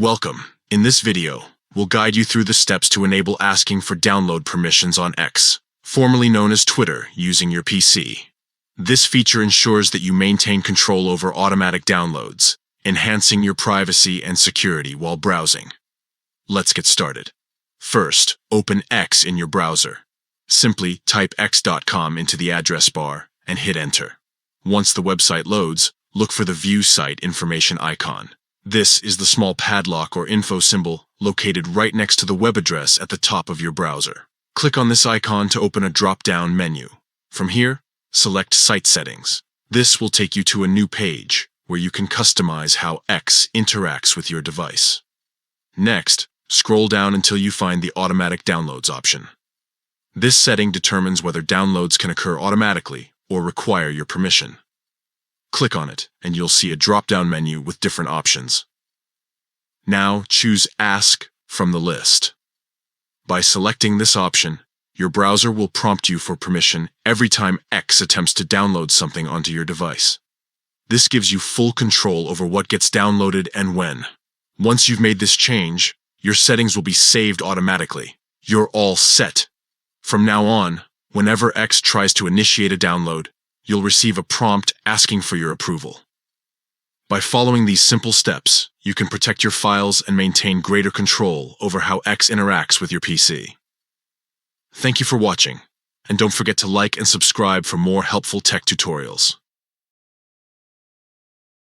Welcome. In this video, we'll guide you through the steps to enable asking for download permissions on X, formerly known as Twitter, using your PC. This feature ensures that you maintain control over automatic downloads, enhancing your privacy and security while browsing. Let's get started. First, open X in your browser. Simply type x.com into the address bar and hit enter. Once the website loads, look for the View Site Information icon. This is the small padlock or info symbol located right next to the web address at the top of your browser. Click on this icon to open a drop-down menu. From here, select Site Settings. This will take you to a new page where you can customize how X interacts with your device. Next, scroll down until you find the Automatic Downloads option. This setting determines whether downloads can occur automatically or require your permission. Click on it, and you'll see a drop-down menu with different options. Now choose Ask from the list. By selecting this option, your browser will prompt you for permission every time X attempts to download something onto your device. This gives you full control over what gets downloaded and when. Once you've made this change, your settings will be saved automatically. You're all set. From now on, whenever X tries to initiate a download, you'll receive a prompt asking for your approval. By following these simple steps, you can protect your files and maintain greater control over how X interacts with your PC. Thank you for watching, and don't forget to like and subscribe for more helpful tech tutorials.